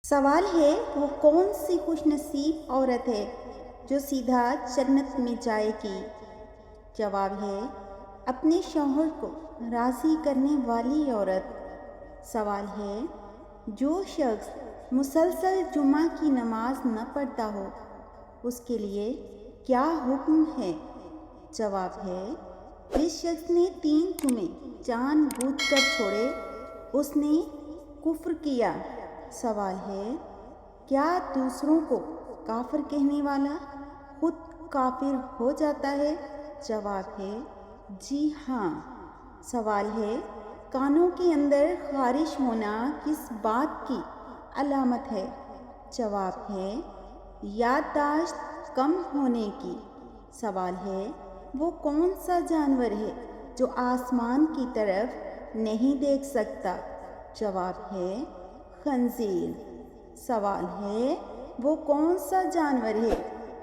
سوال ہے وہ کون سی خوش نصیب عورت ہے جو سیدھا جنت میں جائے گی؟ جواب ہے اپنے شوہر کو راضی کرنے والی عورت۔ سوال ہے جو شخص مسلسل جمعہ کی نماز نہ پڑھتا ہو اس کے لیے کیا حکم ہے؟ جواب ہے جس شخص نے 3 جمعے جان بوجھ کر چھوڑے اس نے کفر کیا۔ سوال ہے کیا دوسروں کو کافر کہنے والا خود کافر ہو جاتا ہے؟ جواب ہے جی ہاں۔ سوال ہے کانوں کے اندر خارش ہونا کس بات کی علامت ہے؟ جواب ہے یادداشت کم ہونے کی۔ سوال ہے وہ کون سا جانور ہے جو آسمان کی طرف نہیں دیکھ سکتا؟ جواب ہے خنزیر۔ سوال ہے وہ کون سا جانور ہے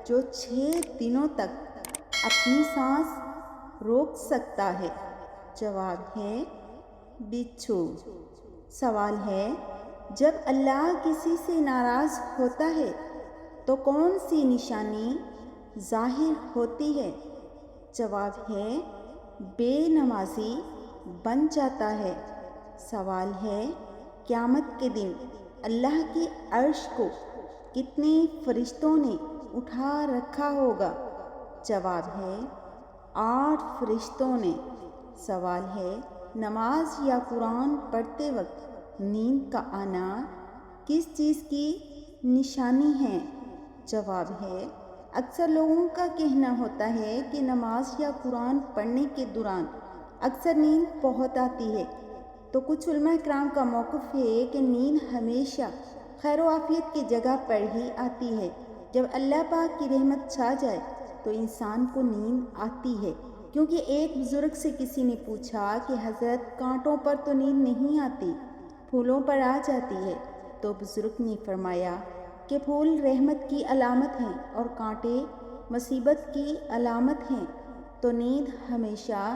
جو 6 دنوں تک اپنی سانس روک سکتا ہے؟ جواب ہے بچھو۔ سوال ہے جب اللہ کسی سے ناراض ہوتا ہے تو کون سی نشانی ظاہر ہوتی ہے؟ جواب ہے بے نمازی بن جاتا ہے۔ سوال ہے قیامت کے دن اللہ کے عرش کو کتنے فرشتوں نے اٹھا رکھا ہوگا؟ جواب ہے 8 فرشتوں نے۔ سوال ہے نماز یا قرآن پڑھتے وقت نیند کا آنا کس چیز کی نشانی ہے؟ جواب ہے اکثر لوگوں کا کہنا ہوتا ہے کہ نماز یا قرآن پڑھنے کے دوران اکثر نیند بہت آتی ہے، تو کچھ علماء کرام کا موقف ہے کہ نیند ہمیشہ خیر و عافیت کی جگہ پر ہی آتی ہے۔ جب اللہ پاک کی رحمت چھا جائے تو انسان کو نیند آتی ہے، کیونکہ ایک بزرگ سے کسی نے پوچھا کہ حضرت کانٹوں پر تو نیند نہیں آتی، پھولوں پر آ جاتی ہے؟ تو بزرگ نے فرمایا کہ پھول رحمت کی علامت ہیں اور کانٹے مصیبت کی علامت ہیں، تو نیند ہمیشہ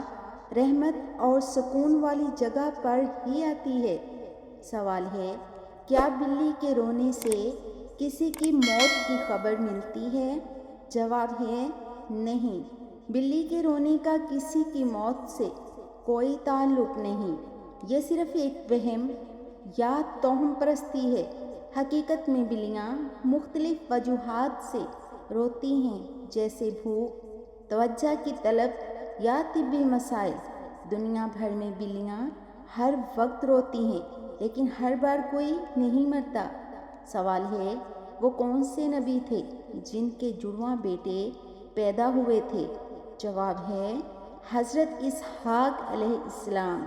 رحمت اور سکون والی جگہ پر ہی آتی ہے۔ سوال ہے کیا بلی کے رونے سے کسی کی موت کی خبر ملتی ہے؟ جواب ہے نہیں، بلی کے رونے کا کسی کی موت سے کوئی تعلق نہیں، یہ صرف ایک وہم یا توہم پرستی ہے۔ حقیقت میں بلیاں مختلف وجوہات سے روتی ہیں، جیسے بھوک، توجہ کی طلب یا طبی مسائل۔ دنیا بھر میں بلیاں ہر وقت روتی ہیں، لیکن ہر بار کوئی نہیں مرتا۔ سوال ہے وہ کون سے نبی تھے جن کے جڑواں بیٹے پیدا ہوئے تھے؟ جواب ہے حضرت اسحاق علیہ السلام۔